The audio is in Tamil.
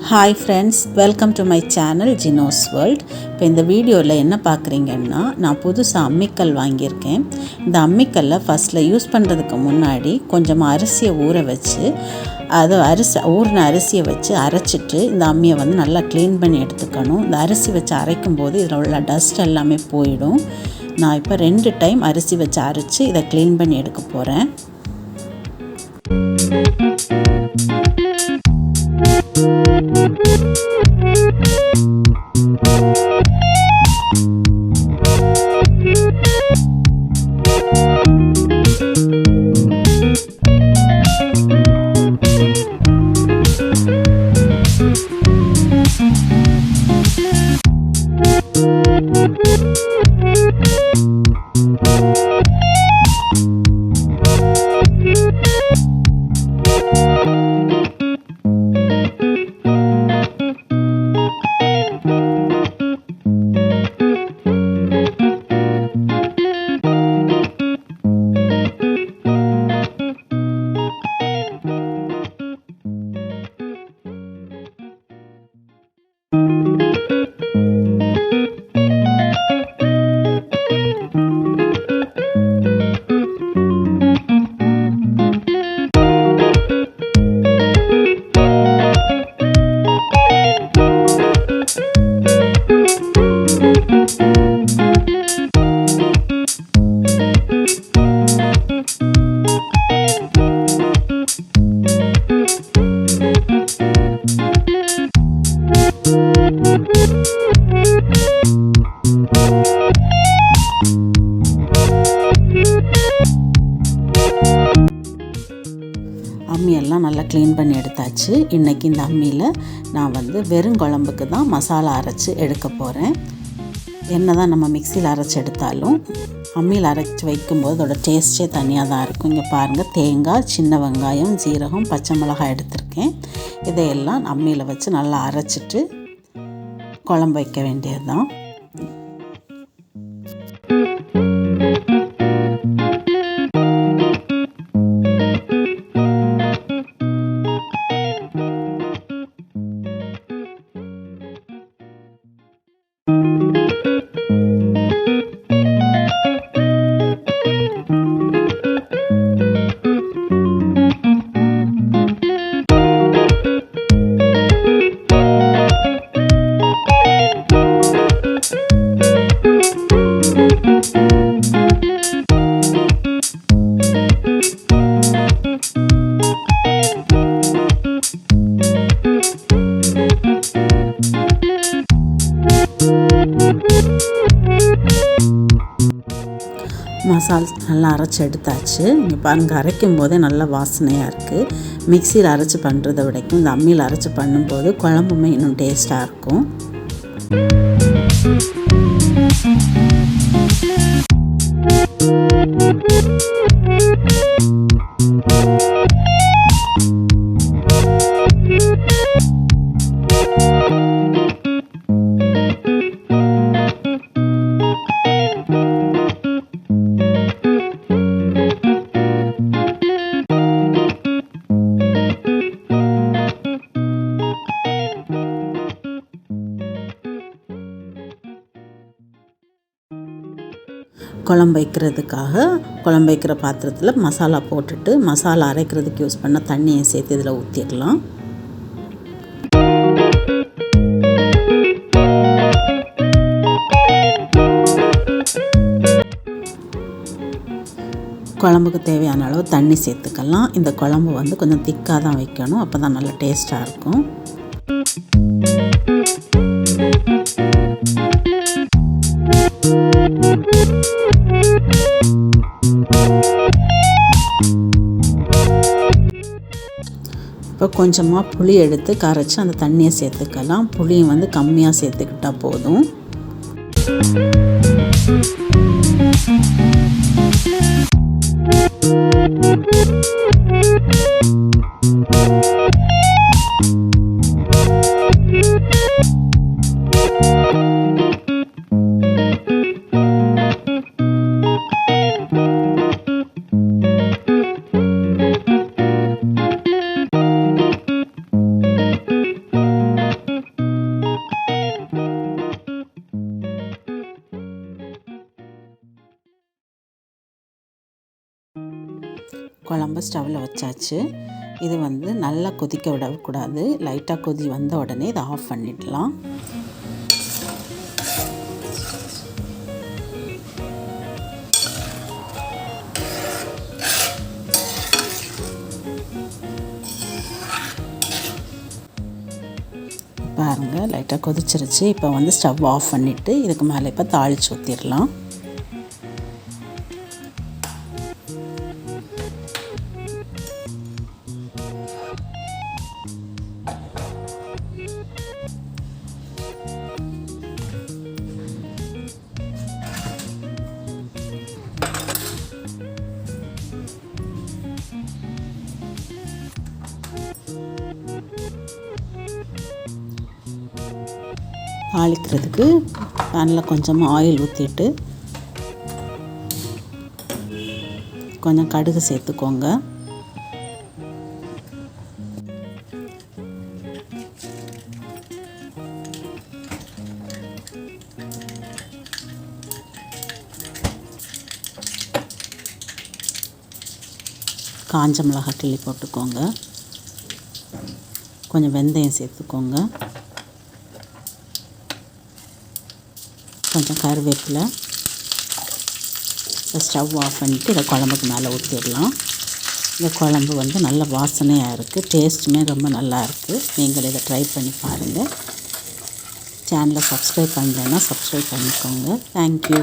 Hi friends, welcome to my channel Jino's world. இப்போ இந்த வீடியோவில் என்ன பார்க்குறீங்கன்னா, நான் புதுசாக அம்மிக்கல் வாங்கியிருக்கேன். இந்த அம்மிக்கல்லை ஃபஸ்ட்டில் யூஸ் பண்ணுறதுக்கு முன்னாடி கொஞ்சமாக அரிசியை ஊற வச்சு ஊறின அரிசியை வச்சு அரைச்சிட்டு இந்த அம்மியை வந்து நல்லா க்ளீன் பண்ணி எடுத்துக்கணும். இந்த அரிசி வச்சு அரைக்கும் போது இதில் உள்ள டஸ்ட் எல்லாமே போயிடும். நான் இப்போ 2 டைம் அரிசி வச்சு அரைச்சி இதை க்ளீன் பண்ணி எடுக்க போகிறேன். அம்மியெல்லாம் நல்லா க்ளீன் பண்ணி எடுத்தாச்சு. இன்றைக்கி இந்த அம்மியில் நான் வந்து வெறும் குழம்புக்கு தான் மசாலா அரைச்சி எடுக்க போகிறேன். என்ன தான் நம்ம மிக்சியில் அரைச்சி எடுத்தாலும் அம்மியில் அரைச்சி வைக்கும்போது அதோட டேஸ்ட்டே தனியாக தான் இருக்கும். இங்கே பாருங்கள், தேங்காய், சின்ன வெங்காயம், ஜீரகம், பச்சை மிளகாய் எடுத்திருக்கேன். இதையெல்லாம் அம்மியில் வச்சு நல்லா அரைச்சிட்டு குழம்பு வைக்க வேண்டியது தான். மசால் நல்லா அரைச்சி எடுத்தாச்சு. இங்கே பாருங்கள், அரைக்கும் போதே நல்லா வாசனையாக இருக்குது. மிக்சியில் அரைச்சி பண்ணுறதை விடைக்கும் இந்த அம்மியில் அரைச்சி பண்ணும்போது குழம்புமே இன்னும் டேஸ்ட்டாக இருக்கும். குழம்பு வைக்கிற பாத்திரத்தில் மசாலா போட்டுட்டு மசாலா அரைக்கிறதுக்கு யூஸ் பண்ண தண்ணியை சேர்த்து இதில் ஊற்றிடலாம். குழம்புக்கு தேவையான அளவு தண்ணி சேர்த்துக்கலாம். இந்த குழம்பு வந்து கொஞ்சம் திக்காக தான் வைக்கணும், அப்போ தான் நல்லா டேஸ்ட்டாக இருக்கும். இப்போ கொஞ்சமாக புளி எடுத்து கரைச்சி அந்த தண்ணியை சேர்த்துக்கலாம். புளியும் வந்து கம்மியாக சேர்த்துக்கிட்டால் போதும். குழம்பு ஸ்டவ்வில் வச்சாச்சு. இது வந்து நல்லா கொதிக்க விடக்கூடாது. லைட்டாக கொதி வந்த உடனே இதை ஆஃப் பண்ணிடலாம். பாருங்கள், லைட்டாக கொதிச்சிருச்சு. இப்போ வந்து ஸ்டவ் ஆஃப் பண்ணிவிட்டு இதுக்கு மேலே இப்போ தாளித்து ஊற்றிடலாம். தாளிக்கிறதுக்கு பேனில் கொஞ்சமாக ஆயில் ஊற்றிட்டு கொஞ்சம் கடுகு சேர்த்துக்கோங்க. காஞ்ச மிளகாய் கிள்ளி போட்டுக்கோங்க. கொஞ்சம் வெந்தயம் சேர்த்துக்கோங்க. கொஞ்சம் கருவேப்பிலை. ஸ்டவ் ஆஃப் பண்ணிவிட்டு இதை குழம்புக்கு மேலே ஊற்றிடலாம். இந்த குழம்பு வந்து நல்ல வாசனையாக இருக்குது. டேஸ்ட்டுமே ரொம்ப நல்லா இருக்குது. நீங்கள் இதை ட்ரை பண்ணி பாருங்கள். சேனலை சப்ஸ்கிரைப் பண்ணலைன்னா சப்ஸ்கிரைப் பண்ணிக்கோங்க. தேங்க்யூ.